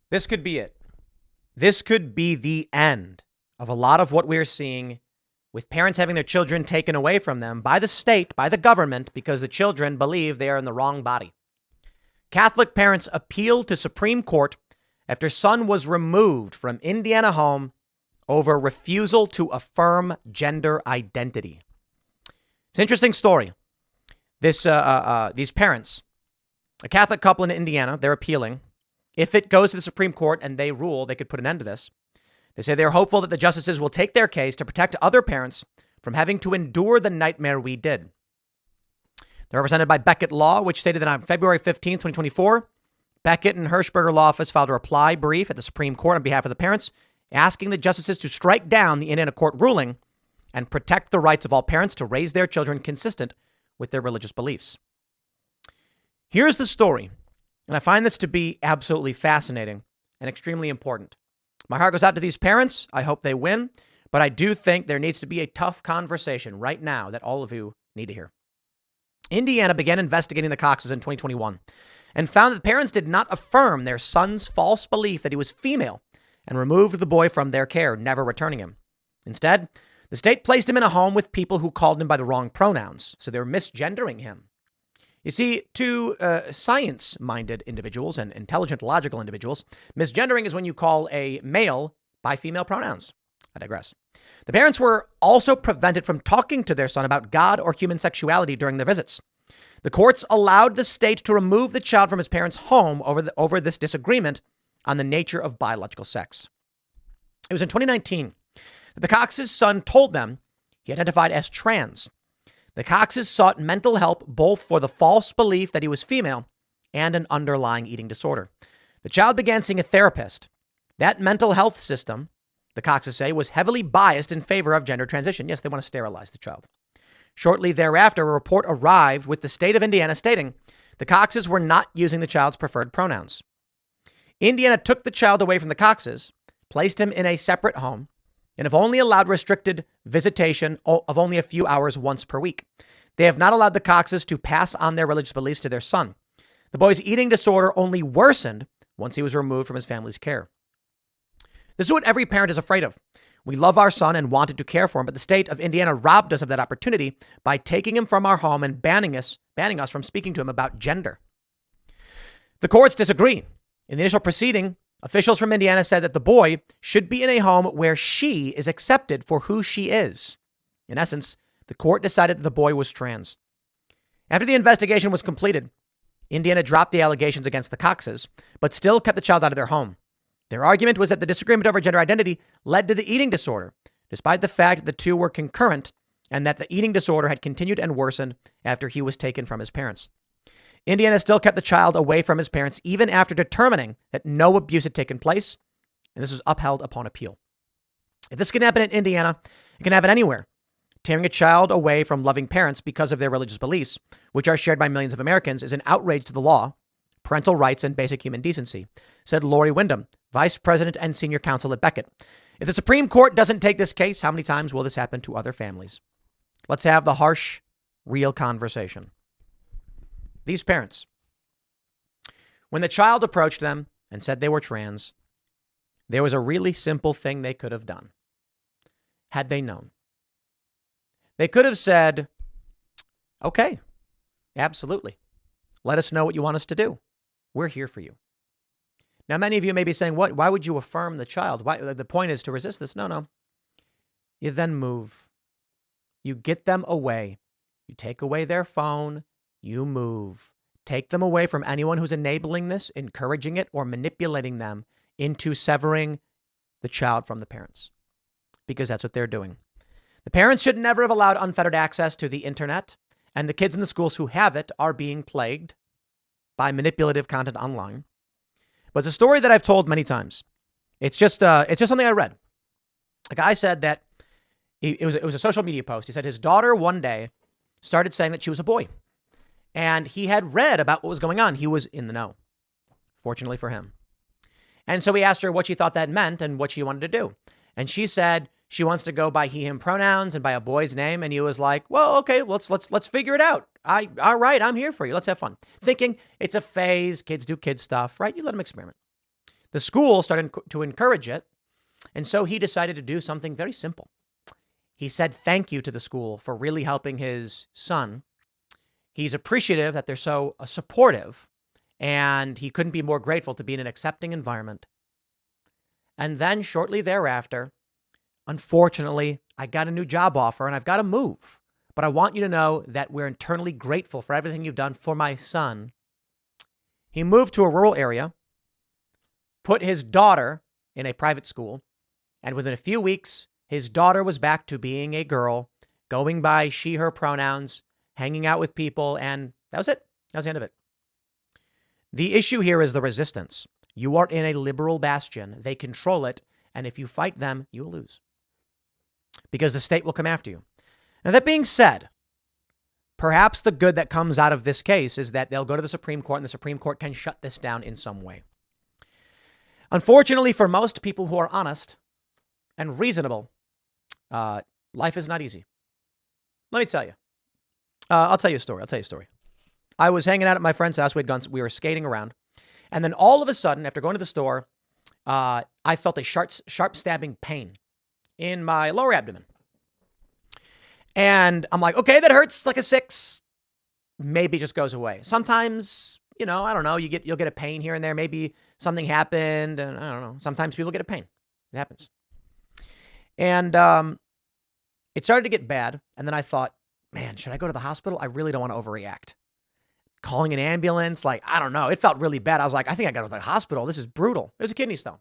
This could be it. This could be the end of a lot of what we're seeing with parents having their children taken away from them by the state, by the government, because the children believe they are in the wrong body. Catholic parents appealed to Supreme Court after son was removed from Indiana home over refusal to affirm gender identity. It's an interesting story. These parents, a Catholic couple in Indiana, they're appealing. If it goes to the Supreme Court and they rule, they could put an end to this. They say they're hopeful that the justices will take their case to protect other parents from having to endure the nightmare we did. They're represented by Beckett Law, which stated that on February 15th, 2024, Beckett and Hirschberger Law Office filed a reply brief at the Supreme Court on behalf of the parents, asking the justices to strike down the Indiana court ruling and protect the rights of all parents to raise their children consistent with their religious beliefs. Here's the story, and I find this to be absolutely fascinating and extremely important. My heart goes out to these parents. I hope they win, but I do think there needs to be a tough conversation right now that all of you need to hear. Indiana began investigating the Coxes in 2021 and found that parents did not affirm their son's false belief that he was female and removed the boy from their care, never returning him. Instead, the state placed him in a home with people who called him by the wrong pronouns, so they were misgendering him. You see, to science-minded individuals and intelligent, logical individuals, misgendering is when you call a male by female pronouns. I digress. The parents were also prevented from talking to their son about God or human sexuality during their visits. The courts allowed the state to remove the child from his parents' home over this disagreement on the nature of biological sex. It was in 2019 that the Cox's son told them he identified as trans. The Coxes sought mental help both for the false belief that he was female and an underlying eating disorder. The child began seeing a therapist. That mental health system, the Coxes say, was heavily biased in favor of gender transition. Yes, they want to sterilize the child. Shortly thereafter, a report arrived with the state of Indiana stating the Coxes were not using the child's preferred pronouns. Indiana took the child away from the Coxes, placed him in a separate home, and have only allowed restricted visitation of only a few hours once per week. They have not allowed the Coxes to pass on their religious beliefs to their son. The boy's eating disorder only worsened once he was removed from his family's care. This is what every parent is afraid of. We love our son and wanted to care for him, but the state of Indiana robbed us of that opportunity by taking him from our home and banning us from speaking to him about gender. The courts disagree. In the initial proceeding, officials from Indiana said that the boy should be in a home where she is accepted for who she is. In essence, the court decided that the boy was trans. After the investigation was completed, Indiana dropped the allegations against the Coxes, but still kept the child out of their home. Their argument was that the disagreement over gender identity led to the eating disorder, despite the fact that the two were concurrent and that the eating disorder had continued and worsened after he was taken from his parents. Indiana still kept the child away from his parents even after determining that no abuse had taken place, and this was upheld upon appeal. If this can happen in Indiana, it can happen anywhere. Tearing a child away from loving parents because of their religious beliefs, which are shared by millions of Americans, is an outrage to the law, parental rights, and basic human decency, said Lori Wyndham, vice president and senior counsel at Beckett. If the Supreme Court doesn't take this case, how many times will this happen to other families? Let's have the harsh, real conversation. These parents, when the child approached them and said they were trans, there was a really simple thing they could have done. Had they known, they could have said, okay, absolutely. Let us know what you want us to do. We're here for you. Now, many of you may be saying, what? Why would you affirm the child? Why? The point is to resist this. No. You then move. You get them away. You take away their phone. You move. Take them away from anyone who's enabling this, encouraging it, or manipulating them into severing the child from the parents, because that's what they're doing. The parents should never have allowed unfettered access to the internet, and the kids in the schools who have it are being plagued by manipulative content online. But it's a story that I've told many times. It's just something I read. A guy said that it was a social media post. He said his daughter one day started saying that she was a boy. And he had read about what was going on. He was in the know, fortunately for him. And so he asked her what she thought that meant and what she wanted to do. And she said she wants to go by he, him pronouns and by a boy's name. And he was like, well, okay, let's figure it out. All right, I'm here for you. Let's have fun. Thinking it's a phase. Kids do kid stuff, right? You let them experiment. The school started to encourage it. And so he decided to do something very simple. He said thank you to the school for really helping his son. He's appreciative that they're so supportive, and he couldn't be more grateful to be in an accepting environment. And then shortly thereafter, unfortunately, I got a new job offer and I've got to move. But I want you to know that we're eternally grateful for everything you've done for my son. He moved to a rural area, put his daughter in a private school, and within a few weeks, his daughter was back to being a girl, going by she, her pronouns, hanging out with people, and that was it. That was the end of it. The issue here is the resistance. You are in a liberal bastion. They control it, and if you fight them, you will lose. Because the state will come after you. Now, that being said, perhaps the good that comes out of this case is that they'll go to the Supreme Court, and the Supreme Court can shut this down in some way. Unfortunately, for most people who are honest and reasonable, life is not easy. Let me tell you. I'll tell you a story. I was hanging out at my friend's house. We were skating around. And then all of a sudden, after going to the store, I felt a sharp stabbing pain in my lower abdomen. And I'm like, okay, that hurts like a 6. Maybe it just goes away. Sometimes, I don't know, you'll get a pain here and there. Maybe something happened, and I don't know. Sometimes people get a pain. It happens. And it started to get bad. And then I thought, man, should I go to the hospital? I really don't want to overreact. Calling an ambulance, I don't know. It felt really bad. I was like, I think I got to the hospital. This is brutal. There's a kidney stone.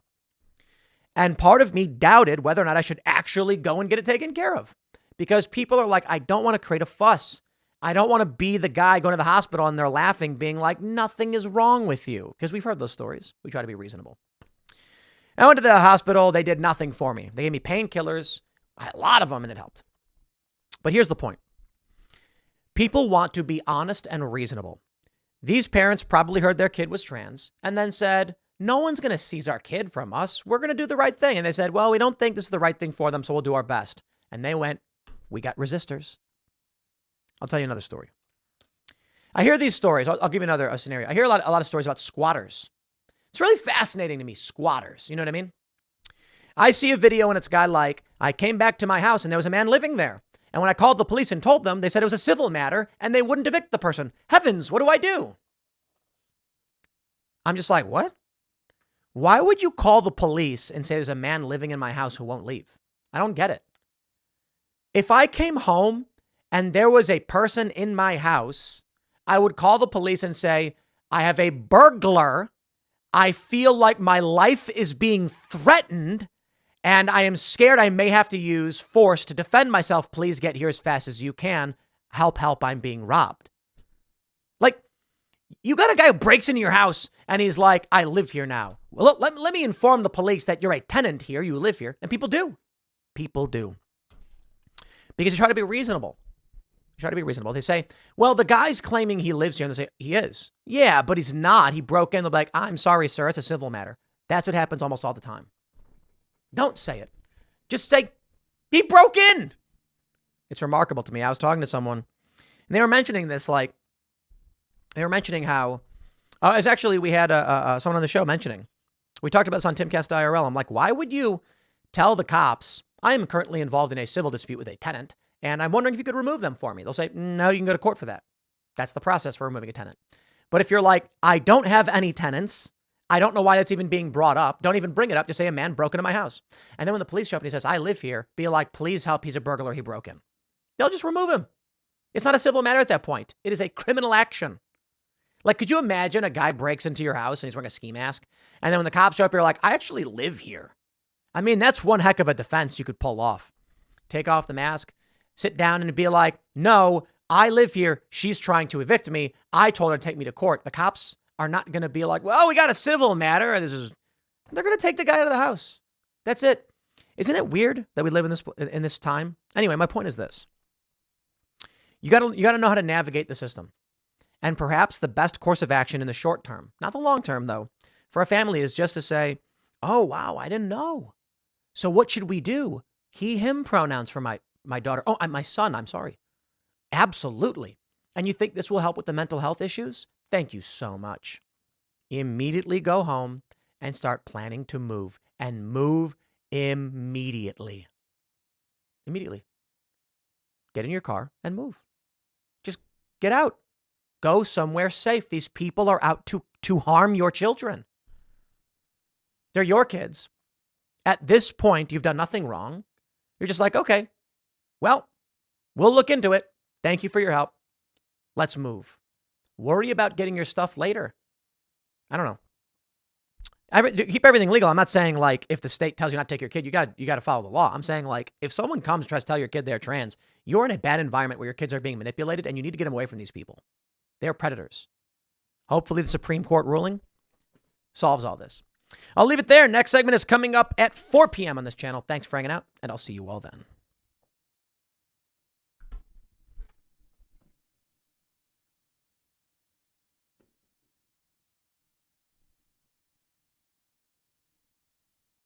And part of me doubted whether or not I should actually go and get it taken care of. Because people are like, I don't want to create a fuss. I don't want to be the guy going to the hospital and they're laughing, being like, nothing is wrong with you. Because we've heard those stories. We try to be reasonable. I went to the hospital. They did nothing for me. They gave me painkillers, a lot of them, and it helped. But here's the point. People want to be honest and reasonable. These parents probably heard their kid was trans and then said, no one's going to seize our kid from us. We're going to do the right thing. And they said, well, we don't think this is the right thing for them, so we'll do our best. And they went, we got resistors. I'll tell you another story. I hear these stories. I'll give you a scenario. I hear a lot of stories about squatters. It's really fascinating to me, squatters. You know what I mean? I see a video and it's a guy like, I came back to my house and there was a man living there. And when I called the police and told them, they said it was a civil matter and they wouldn't evict the person. Heavens, what do I do? I'm just like, what? Why would you call the police and say there's a man living in my house who won't leave? I don't get it. If I came home and there was a person in my house, I would call the police and say, I have a burglar. I feel like my life is being threatened and I am scared I may have to use force to defend myself. Please get here as fast as you can. Help, I'm being robbed. Like, you got a guy who breaks into your house and he's like, I live here now. Well, let me inform the police that you're a tenant here. You live here. And people do. Because you try to be reasonable. They say, well, the guy's claiming he lives here. And they say, he is. Yeah, but he's not. He broke in. They'll be like, I'm sorry, sir. It's a civil matter. That's what happens almost all the time. Don't say it. Just say, he broke in. It's remarkable to me. I was talking to someone and they were mentioning this, how, it's actually, we had someone on the show mentioning, we talked about this on Timcast IRL. I'm like, why would you tell the cops, I am currently involved in a civil dispute with a tenant, and I'm wondering if you could remove them for me. They'll say, no, you can go to court for that. That's the process for removing a tenant. But if you're like, I don't have any tenants, I don't know why that's even being brought up. Don't even bring it up. Just say a man broke into my house. And then when the police show up and he says, I live here, be like, please help. He's a burglar. He broke in. They'll just remove him. It's not a civil matter at that point. It is a criminal action. Like, could you imagine a guy breaks into your house and he's wearing a ski mask? And then when the cops show up, you're like, I actually live here. I mean, that's one heck of a defense you could pull off. Take off the mask, sit down and be like, no, I live here. She's trying to evict me. I told her to take me to court. The cops are not going to be like, well, we got a civil matter. They're going to take the guy out of the house. That's it. Isn't it weird that we live in this time? Anyway, my point is this. You got to know how to navigate the system. And perhaps the best course of action in the short term, not the long term though, for a family is just to say, oh, wow, I didn't know. So what should we do? He, him pronouns for my daughter. Oh, my son, I'm sorry. Absolutely. And you think this will help with the mental health issues? Thank you so much. Immediately go home and start planning to move, and move immediately. Immediately. Get in your car and move. Just get out. Go somewhere safe. These people are out to harm your children. They're your kids. At this point, you've done nothing wrong. You're just like, okay, well, we'll look into it. Thank you for your help. Let's move. Worry about getting your stuff later. I don't know. Keep everything legal. I'm not saying like if the state tells you not to take your kid, you got to follow the law. I'm saying like if someone comes and tries to tell your kid they're trans, you're in a bad environment where your kids are being manipulated and you need to get them away from these people. They're predators. Hopefully the Supreme Court ruling solves all this. I'll leave it there. Next segment is coming up at 4 p.m. on this channel. Thanks for hanging out, and I'll see you all then.